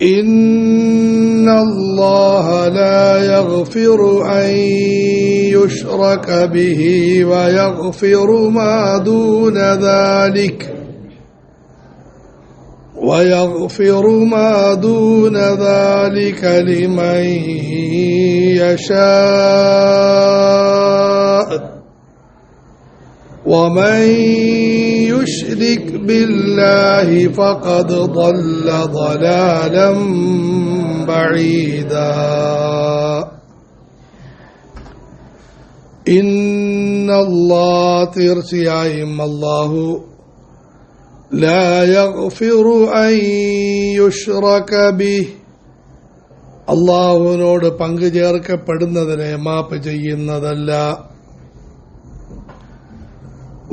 إن الله لا يغفر أن يشرك به ويغفر ما دون ذلك لمن يشاء ومن يشرك بالله فقد ضل ضلالا بعيدا إن الله തീർച്ചയായും അല്ലാഹു لا يغفر أن يشرك به അല്ലാഹുവിനോട് പങ്കു ചേർക്കപ്പെടുന്നതിനെ മാപ്പ് ചെയ്യുന്നതല്ല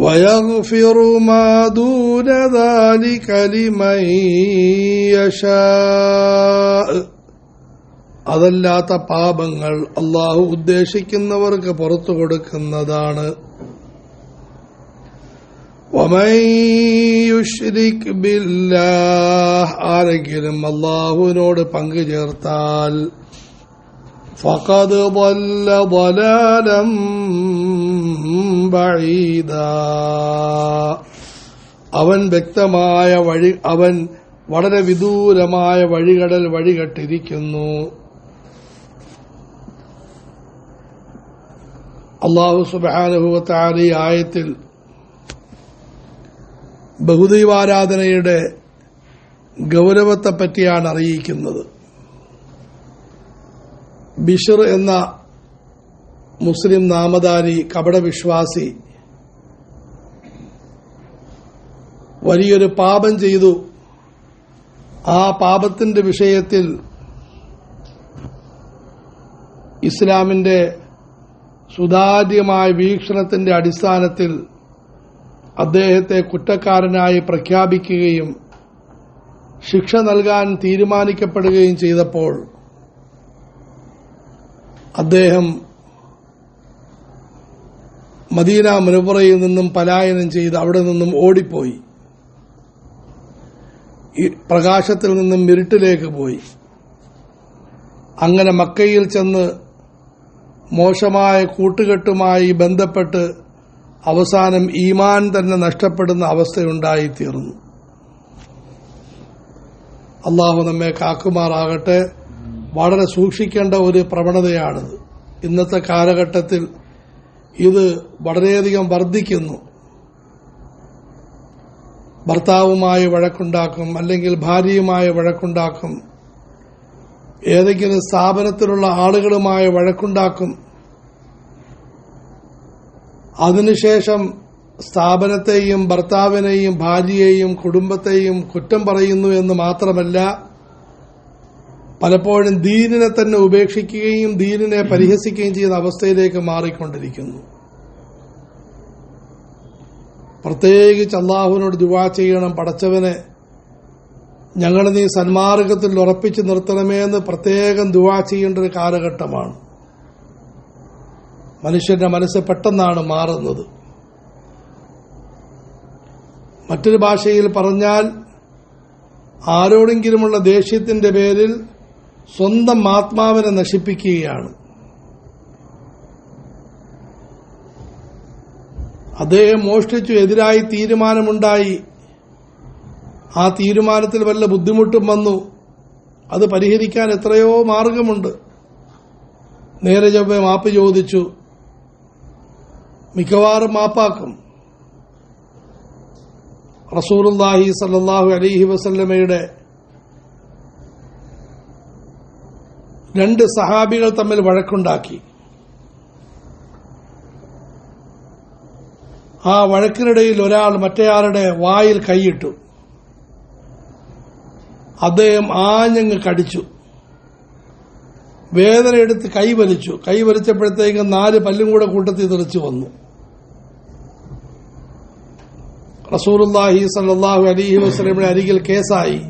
ويغفر ما دون ذلك لمن يشاء അതല്ലാത്ത പാപങ്ങൾ അല്ലാഹു ഉദ്ദേശിക്കുന്നവർക്ക് പുറത്തു കൊടുക്കുന്നതാണ് ومن يشرك بالله ആരെങ്കിലും അല്ലാഹുവിനോട് പങ്കു ചേർത്താൽ فقد ضل ضلالا بعيدا അവൻ വ്യക്തമായ വഴി അവൻ വളരെ വിദൂരമായ വഴികെട്ടിരിക്കുന്നു. അല്ലാഹു സുബ്ഹാനഹു വ തആല ഈ ആയത്തിൽ ബഹുദൈവാരാധനയുടെ ഗൗരവത്തെപ്പറ്റിയാണ് അറിയിക്കുന്നത്. ബിശ്ർ എന്ന മുസ്ലിം നാമധാരി കപടവിശ്വാസി വലിയൊരു പാപം ചെയ്തു. ആ പാപത്തിന്റെ വിഷയത്തിൽ ഇസ്ലാമിന്റെ സുതാര്യമായ വീക്ഷണത്തിന്റെ അടിസ്ഥാനത്തിൽ അദ്ദേഹത്തെ കുറ്റക്കാരനായി പ്രഖ്യാപിക്കുകയും ശിക്ഷ നൽകാൻ തീരുമാനിക്കപ്പെടുകയും ചെയ്തപ്പോൾ അദ്ദേഹം മദീന മുനവ്വറയിൽ നിന്നും പലായനം ചെയ്ത് അവിടെ നിന്നും ഓടിപ്പോയി. പ്രകാശത്തിൽ നിന്നും ഇരുട്ടിലേക്ക് പോയി. അങ്ങനെ മക്കയിൽ ചെന്ന് മോശമായ കൂട്ടുകെട്ടുമായി ബന്ധപ്പെട്ട് അവസാനം ഈമാൻ തന്നെ നഷ്ടപ്പെടുന്ന അവസ്ഥയുണ്ടായിത്തീർന്നു. അള്ളാഹു നമ്മെ കാക്കുമാറാകട്ടെ. വളരെ സൂക്ഷിക്കേണ്ട ഒരു പ്രവണതയാണിത്. ഇന്നത്തെ കാലഘട്ടത്തിൽ ഇത് വളരെയധികം വർദ്ധിക്കുന്നു. ഭർത്താവുമായി വഴക്കുണ്ടാക്കും, അല്ലെങ്കിൽ ഭാര്യയുമായി വഴക്കുണ്ടാക്കും, ഏതെങ്കിലും സ്ഥാപനത്തിലുള്ള ആളുകളുമായി വഴക്കുണ്ടാക്കും. അതിനുശേഷം സ്ഥാപനത്തെയും ഭർത്താവിനെയും ഭാര്യയെയും കുടുംബത്തെയും കുറ്റം പറയുന്നു എന്ന് മാത്രമല്ല, പലപ്പോഴും ദീനിനെ തന്നെ ഉപേക്ഷിക്കുകയും ദീനിനെ പരിഹസിക്കുകയും ചെയ്യുന്ന അവസ്ഥയിലേക്ക് മാറിക്കൊണ്ടിരിക്കുന്നു. പ്രത്യേകിച്ച് അല്ലാഹുവിനോട് ദുആ ചെയ്യണം, പടച്ചവനെ ഞങ്ങളെ നീ സന്മാർഗത്തിൽ ഉറപ്പിച്ചു നിർത്തണമേ എന്ന് പ്രത്യേകം ദുആ ചെയ്യേണ്ട ഒരു കാലഘട്ടമാണ്. മനുഷ്യന്റെ മനസ്സ് പെട്ടെന്നാണ് മാറുന്നത്. മറ്റൊരു ഭാഷയിൽ പറഞ്ഞാൽ, ആരോടെങ്കിലുമുള്ള ദേഷ്യത്തിന്റെ പേരിൽ സ്വന്തം ആത്മാവിനെ നശിപ്പിക്കുകയാണ്. അദ്ദേഹം മോഷ്ടിച്ചു, എതിരായി തീരുമാനമുണ്ടായി. ആ തീരുമാനത്തിൽ വല്ല ബുദ്ധിമുട്ടും വന്നു. അത് പരിഹരിക്കാൻ എത്രയോ മാർഗമുണ്ട്. നേരെ ചൊവ്വേ മാപ്പ് ചോദിച്ചു, മിക്കവാറും മാപ്പാക്കും. റസൂലുള്ളാഹി സ്വല്ലല്ലാഹു അലൈഹി വസല്ലമയുടെ രണ്ട് സഹാബികൾ തമ്മിൽ വഴക്കുണ്ടാക്കി. ആ വഴക്കിനിടയിൽ ഒരാൾ മറ്റേയാളുടെ വായിൽ കൈയിട്ടു. അദ്ദേഹം ആഞ്ഞങ്ങ് കടിച്ചു. വേദനയെടുത്ത് കൈവലിച്ചു. കൈവലിച്ചപ്പോഴത്തേക്കും 4 പല്ലും കൂടെ കൂട്ടത്തിൽ തെറിച്ചു വന്നു. റസൂലുള്ളാഹി സ്വല്ലല്ലാഹു അലൈഹി വസല്ലമയുടെ അരികിൽ കേസായി.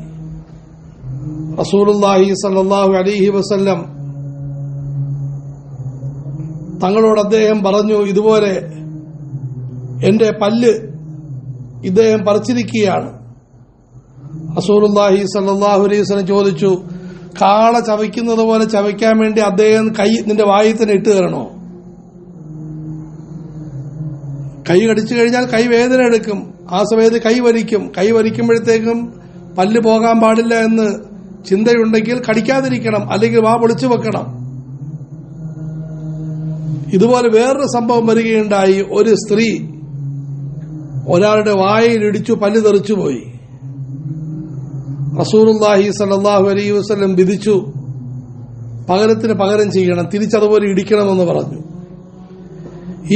റസൂലുള്ളാഹി സ്വല്ലല്ലാഹു അലൈഹി വസല്ലം തങ്ങളോട് അദ്ദേഹം പറഞ്ഞു, ഇതുപോലെ എന്റെ പല്ല് ഇദ്ദേഹം പറിച്ചിരിക്കുകയാണ്. റസൂലുള്ളാഹി സ്വല്ലല്ലാഹു അലൈഹി വസല്ലം ചോദിച്ചു, കാള ചവയ്ക്കുന്നത് പോലെ ചവയ്ക്കാൻ വേണ്ടി അദ്ദേഹം കൈ നിന്റെ വായിൽ തന്നെ ഇട്ട് തരണോ? കൈ കടിച്ചു കഴിഞ്ഞാൽ കൈ വേദന എടുക്കും, ആ സമയത്ത് കൈ വലിക്കും. കൈ വലിക്കുമ്പോഴത്തേക്കും പല്ല് പോകാൻ പാടില്ല എന്ന് ചിന്തയുണ്ടെങ്കിൽ കടിക്കാതിരിക്കണം, അല്ലെങ്കിൽ വാ പൊളിച്ചു വെക്കണം. ഇതുപോലെ വേറൊരു സംഭവം വരികയുണ്ടായി. ഒരു സ്ത്രീ ഒരാളുടെ വായിൽ ഇടിച്ചു, പല്ല് തെറിച്ചുപോയി. റസൂലുള്ളാഹി സ്വല്ലല്ലാഹു അലൈഹി വസല്ലം വിധിച്ചു, പകരത്തിന് പകരം ചെയ്യണം, തിരിച്ചതുപോലെ ഇടിക്കണമെന്ന് പറഞ്ഞു.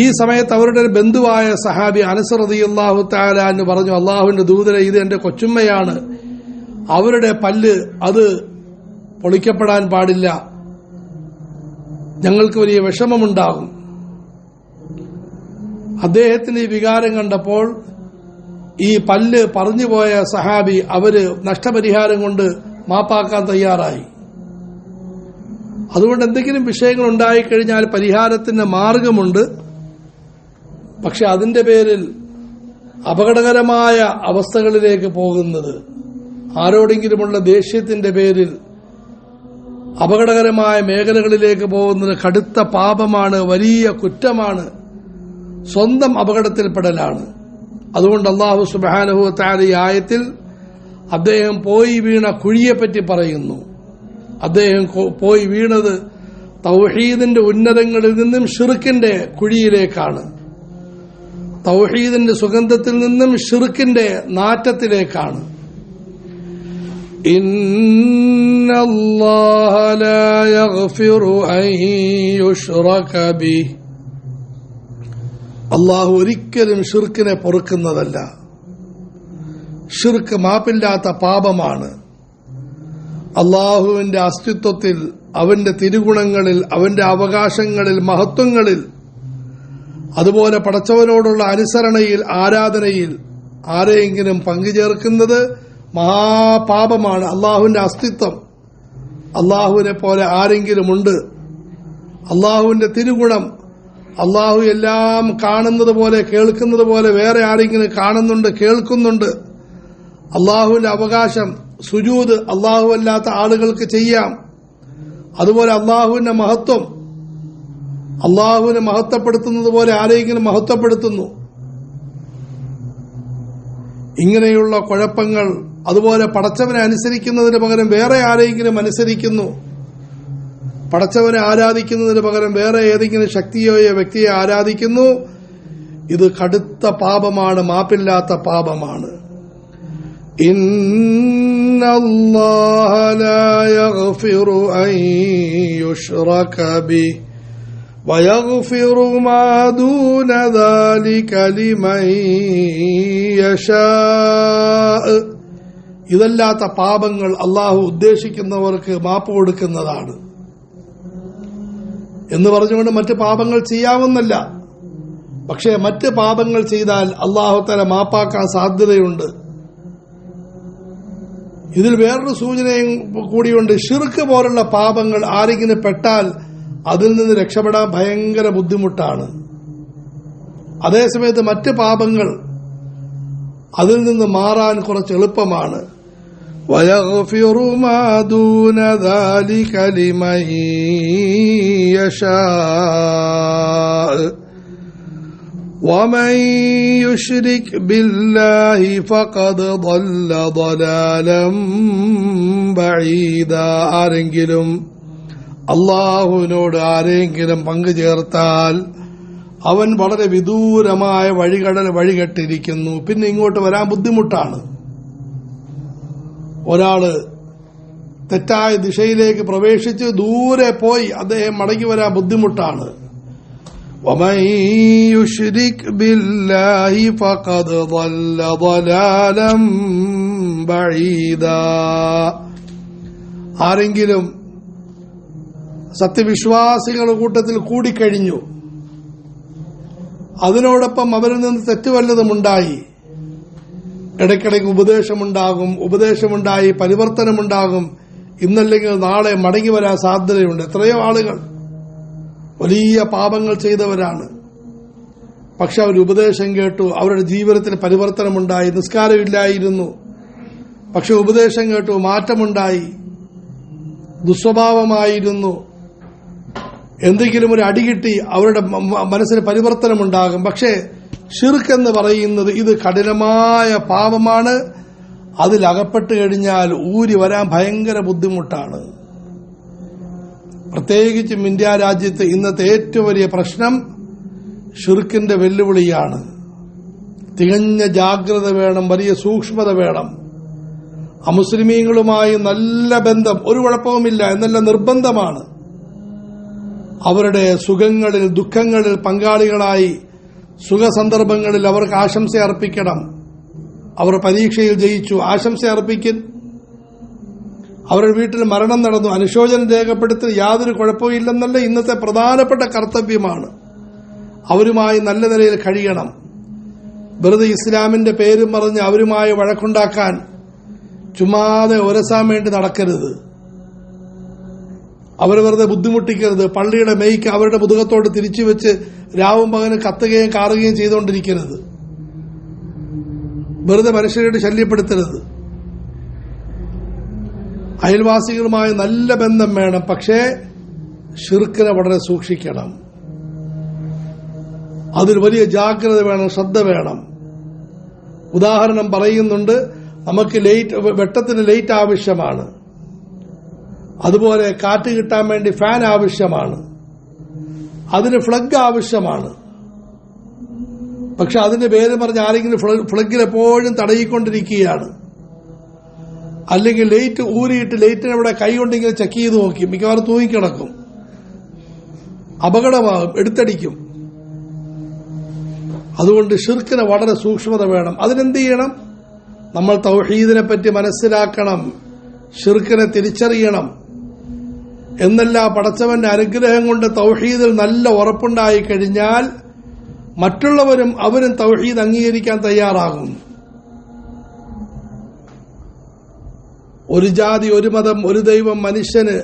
ഈ സമയത്ത് അവരുടെ ഒരു ബന്ധുവായ സഹാബി അനസ് റളിയല്ലാഹു തആല അൻഹു പറഞ്ഞു, അള്ളാഹുവിന്റെ ദൂതരെ, ഇത് എന്റെ കൊച്ചുമ്മയാണ്, അവരുടെ പല്ല് അത് പൊളിക്കപ്പെടാൻ പാടില്ല, ഞങ്ങൾക്ക് വലിയ വിഷമമുണ്ടാകും. അദ്ദേഹത്തിന്റെ ഈ വികാരം കണ്ടപ്പോൾ ഈ പല്ല് പറഞ്ഞുപോയ സഹാബി അവര് നഷ്ടപരിഹാരം കൊണ്ട് മാപ്പാക്കാൻ തയ്യാറായി. അതുകൊണ്ട് എന്തെങ്കിലും വിഷയങ്ങൾ ഉണ്ടായിക്കഴിഞ്ഞാൽ പരിഹാരത്തിന് മാർഗമുണ്ട്. പക്ഷെ അതിന്റെ പേരിൽ അപകടകരമായ അവസ്ഥകളിലേക്ക് പോകുന്നത്, ആരോടെങ്കിലുമുള്ള ദേഷ്യത്തിന്റെ പേരിൽ അപകടകരമായ മേഖലകളിലേക്ക് പോകുന്നത് കടുത്ത പാപമാണ്, വലിയ കുറ്റമാണ്, സ്വന്തം അപകടത്തിൽപ്പെടലാണ്. അതുകൊണ്ട് അല്ലാഹു സുബ്ഹാനഹു വ തആല ഈ ആയത്തിൽ അദ്ദേഹം പോയി വീണ കുഴിയെപ്പറ്റി പറയുന്നു. അദ്ദേഹം പോയി വീണത് തൗഹീദിന്റെ ഉന്നതങ്ങളിൽ നിന്നും ശിർക്കിന്റെ കുഴിയിലേക്കാണ്, തൗഹീദിന്റെ സുഗന്ധത്തിൽ നിന്നും ശിർക്കിന്റെ നാറ്റത്തിലേക്കാണ്. ഇന്നല്ലാഹ ലാ യഗ്ഫിറു അൻ യുശ്റക ബിഹി, അല്ലാഹു ഒരിക്കലും ശിർക്കിനെ പൊറുക്കുന്നതല്ല. ശിർക്ക് മാപ്പില്ലാത്ത പാപമാണ്. അല്ലാഹുവിന്റെ അസ്തിത്വത്തിൽ, അവന്റെ തിരുഗുണങ്ങളിൽ, അവന്റെ അവകാശങ്ങളിൽ, മഹത്വങ്ങളിൽ, അതുപോലെ പടച്ചവനോടുള്ള അനുസരണയിൽ, ആരാധനയിൽ ആരെയെങ്കിലും പങ്കുചേർക്കുന്നത് മഹാപാപമാണ്. അള്ളാഹുവിന്റെ അസ്തിത്വം, അള്ളാഹുവിനെ പോലെ ആരെങ്കിലും ഉണ്ട്? അള്ളാഹുവിന്റെ തിരുഗുണം, അള്ളാഹു എല്ലാം കാണുന്നത് പോലെ, കേൾക്കുന്നത് പോലെ വേറെ ആരെങ്കിലും കാണുന്നുണ്ട്, കേൾക്കുന്നുണ്ട്? അള്ളാഹുവിന്റെ അവകാശം, സുജൂദ് അള്ളാഹു അല്ലാത്ത ആളുകൾക്ക് ചെയ്യാം. അതുപോലെ അള്ളാഹുവിന്റെ മഹത്വം, അള്ളാഹുവിനെ മഹത്വപ്പെടുത്തുന്നത് പോലെ ആരെങ്കിലും മഹത്വപ്പെടുത്തുന്നു. ഇങ്ങനെയുള്ള കുഴപ്പങ്ങൾ, അതുപോലെ പടച്ചവനെ അനുസരിക്കുന്നതിന് പകരം വേറെ ആരെങ്കിലും അനുസരിക്കുന്നു, പടച്ചവനെ ആരാധിക്കുന്നതിന് പകരം വേറെ ഏതെങ്കിലും ശക്തിയോയോ വ്യക്തിയെ ആരാധിക്കുന്നു. ഇത് കടുത്ത പാപമാണ്, മാപ്പില്ലാത്ത പാപമാണ്. ഇന്നല്ലാഹ ലാ യഗ്ഫിറു അൻ യുശ്റക ബിഹി വയഗ്ഫിറു മാ ദൂന ദാലിക ലിമൻ യശാ. ഇതല്ലാത്ത പാപങ്ങൾ അള്ളാഹു ഉദ്ദേശിക്കുന്നവർക്ക് മാപ്പ് കൊടുക്കുന്നതാണ് എന്ന് പറഞ്ഞുകൊണ്ട് മറ്റ് പാപങ്ങൾ ചെയ്യാവുന്നല്ല. പക്ഷേ മറ്റ് പാപങ്ങൾ ചെയ്താൽ അള്ളാഹു തആല മാപ്പാക്കാൻ സാധ്യതയുണ്ട്. ഇതിൽ വേറൊരു സൂചനയും കൂടിയുണ്ട്. ശിർക്ക് പോലുള്ള പാപങ്ങൾ ആരെങ്കിലും പെട്ടാൽ അതിൽ നിന്ന് രക്ഷപ്പെടാൻ ഭയങ്കര ബുദ്ധിമുട്ടാണ്. അതേസമയത്ത് മറ്റ് പാപങ്ങൾ അതിൽ നിന്ന് മാറാൻ കുറച്ച് എളുപ്പമാണ്. വയഗ്ഫിറു മാ ദൂന ദാലിക ലിമൻ യശാ വമൻ യുശ്രിക് ബില്ലാഹി ഫഖദ് ضل ضلالا ബഈദ. ആരെങ്കിലും അള്ളാഹുവിനോട് ആരെങ്കിലും പങ്കു ചേർത്താൽ അവൻ വളരെ വിദൂരമായ വഴികെട്ടിരിക്കുന്നു. പിന്നെ ഇങ്ങോട്ട് വരാൻ ബുദ്ധിമുട്ടാണ്. ഒരാള് തെറ്റായ ദിശയിലേക്ക് പ്രവേശിച്ച് ദൂരെ പോയി അദ്ദേഹം മടങ്ങി വരാൻ ബുദ്ധിമുട്ടാണ്. വമൻ യുശ്രിക് ബില്ലാഹി ഫഖദ് ضل ضلالا ബഈദ. ആരെങ്കിലും സത്യവിശ്വാസികളുടെ കൂട്ടത്തിൽ കൂടിക്കഴിഞ്ഞു, അതിനോടൊപ്പം അവരിൽ നിന്ന് തെറ്റ് വല്ലതുമുണ്ടായി, ഇടയ്ക്കിടയ്ക്ക് ഉപദേശമുണ്ടായി പരിവർത്തനമുണ്ടാകും, ഇന്നല്ലെങ്കിൽ നാളെ മടങ്ങി വരാൻ സാധ്യതയുണ്ട്. എത്രയോ ആളുകൾ വലിയ പാപങ്ങൾ ചെയ്തവരാണ്, പക്ഷെ അവർ ഉപദേശം കേട്ടു, അവരുടെ ജീവിതത്തിൽ പരിവർത്തനമുണ്ടായി, നിസ്കാരമില്ലായിരുന്നു, പക്ഷെ ഉപദേശം കേട്ടു, മാറ്റമുണ്ടായി, ദുസ്വഭാവമായിരുന്നു, എന്തെങ്കിലും ഒരു അടി കിട്ടി, അവരുടെ മനസ്സിന് പരിവർത്തനമുണ്ടാകും. പക്ഷേ ശിർക്ക് എന്ന് പറയുന്നത് ഇത് കഠിനമായ പാപമാണ്. അതിലകപ്പെട്ട് കഴിഞ്ഞാൽ ഊരി വരാൻ ഭയങ്കര ബുദ്ധിമുട്ടാണ്. പ്രത്യേകിച്ചും ഇന്ത്യ രാജ്യത്ത് ഇന്നത്തെ ഏറ്റവും വലിയ പ്രശ്നം ശിർക്കിന്റെ വെല്ലുവിളിയാണ്. തികഞ്ഞ ജാഗ്രത വേണം, വലിയ സൂക്ഷ്മത വേണം. അമുസ്ലിമീങ്ങളുമായി നല്ല ബന്ധം, ഒരു കുഴപ്പവുമില്ല എന്നല്ല, നിർബന്ധമാണ്. അവരുടെ സുഖങ്ങളിൽ ദുഃഖങ്ങളിൽ പങ്കാളികളായി സുഖസന്ദർഭങ്ങളിൽ അവർക്ക് ആശംസ അർപ്പിക്കണം. അവർ പരീക്ഷയിൽ ജയിച്ചു, ആശംസ അർപ്പിക്കും. അവരുടെ വീട്ടിൽ മരണം നടന്നു, അനുശോചനം രേഖപ്പെടുത്തി യാതൊരു കുഴപ്പമില്ലെന്നല്ല ഇന്നത്തെ പ്രധാനപ്പെട്ട കർത്തവ്യമാണ്. അവരുമായി നല്ല നിലയിൽ കഴിയണം. വെറുതെ ഇസ്ലാമിന്റെ പേരും പറഞ്ഞ് അവരുമായി വഴക്കുണ്ടാക്കാൻ ചുമ്മാതെ ഒരസാൻ വേണ്ടി നടക്കരുത്. അവർ വെറുതെ ബുദ്ധിമുട്ടിക്കരുത്. പള്ളിയുടെ മെയ്ക്ക് അവരുടെ മുതുകത്തോട് തിരിച്ചു വെച്ച് രാവും പകലും കത്തുകയും കാറുകയും ചെയ്തുകൊണ്ടിരിക്കരുത്. വെറുതെ മനുഷ്യരോട് ശല്യപ്പെടുത്തരുത്. അയൽവാസികളുമായി നല്ല ബന്ധം വേണം, പക്ഷേ ശിർക്കിനെ വളരെ സൂക്ഷിക്കണം. അതിൽ വലിയ ജാഗ്രത വേണം, ശ്രദ്ധ വേണം. ഉദാഹരണം പറയുന്നുണ്ട്, നമുക്ക് വെട്ടത്തിന് ലൈറ്റ് ആവശ്യമാണ്, അതുപോലെ കാറ്റ് കിട്ടാൻ വേണ്ടി ഫാൻ ആവശ്യമാണ്, അതിന് ഫ്ലഗ് ആവശ്യമാണ്. പക്ഷെ അതിന്റെ പേര് പറഞ്ഞ് ആരെങ്കിലും ഫ്ലഗിൽ എപ്പോഴും തടയിക്കൊണ്ടിരിക്കുകയാണ്. അല്ലെങ്കിൽ ലൈറ്റ് ഊരിയിട്ട് ലൈറ്റിനെ ഇവിടെ കൈ കൊണ്ടിങ്ങനെ ചെക്ക് ചെയ്ത് നോക്കി, മിക്കവാറും തൂങ്ങിക്കിടക്കും, അപകടമാകും, എടുത്തടിക്കും. അതുകൊണ്ട് ശിർക്കിന് വളരെ സൂക്ഷ്മത വേണം. അതിനെന്ത് ചെയ്യണം? നമ്മൾ തൗഹീദിനെ പറ്റി മനസ്സിലാക്കണം, ശിർക്കിനെ തിരിച്ചറിയണം. എന്നല്ല, പടച്ചവന്റെ അനുഗ്രഹം കൊണ്ട് തൗഹീദിൽ നല്ല ഉറപ്പുണ്ടായി കഴിഞ്ഞാൽ മറ്റുള്ളവരും അവരും തൗഹീദ് അംഗീകരിക്കാൻ തയ്യാറാകും. ഒരു ജാതി, ഒരു മതം, ഒരു ദൈവം, മനുഷ്യന്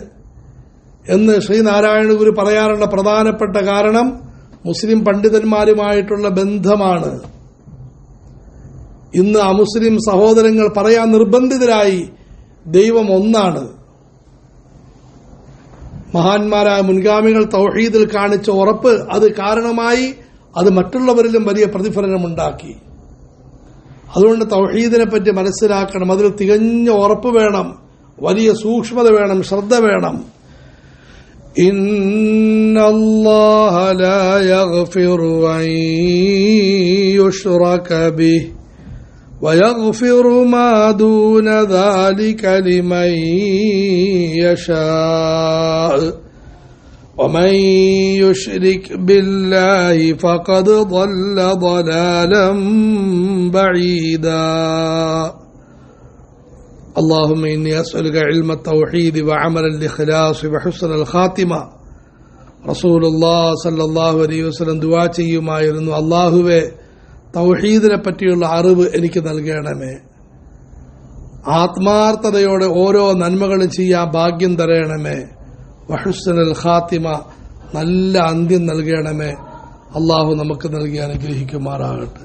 എന്ന് ശ്രീനാരായണ ഗുരു പറയാനുള്ള പ്രധാനപ്പെട്ട കാരണം മുസ്ലിം പണ്ഡിതന്മാരുമായിട്ടുള്ള ബന്ധമാണ്. ഇന്ന് അമുസ്ലിം സഹോദരങ്ങൾ പറയാൻ നിർബന്ധിതരായി ദൈവം ഒന്നാണ്. മഹാന്മാരായ മുൻഗാമികൾ തൗഹീദിൽ കാണിച്ച ഉറപ്പ് അത് കാരണമായി അത് മറ്റുള്ളവരിലും വലിയ പ്രതിഫലനമുണ്ടാക്കി. അതുകൊണ്ട് തൗഹീദിനെ പറ്റി മനസ്സിലാക്കണം. അതിൽ തികഞ്ഞ ഉറപ്പ് വേണം, വലിയ സൂക്ഷ്മത വേണം, ശ്രദ്ധ വേണം. ഇന്നല്ലാഹ ലാ യഗ്ഫിറു അൻ യുശ്റക ബിഹി വയഗ്ഫിറു മാ ദൂന ദാലിക ലിമൻ യശാഅ ومن يشرك بالله فقد ضل ضلالا بعيدا. اللهم إني أسألك علم التوحيد وعمل الإخلاص وحسن الخاتمة. رسول الله صلى الله عليه وسلم ദുആ ചെയ്യുമായിരുന്നു, അല്ലാഹുവേ തൗഹീദിനെ പറ്റിയുള്ള അറിവ് എനിക്ക് നൽകണമേ, ആത്മാർത്ഥതയോടെ ഓരോ നന്മകളും ചെയ്യാൻ ഭാഗ്യം തരണമേ, വഹുസ്നുൽ ഖാത്തിമ നല്ല അന്ത്യം നൽകണമേ. അല്ലാഹു നമുക്ക് നൽകി അനുഗ്രഹിക്കുമാറാകട്ടെ.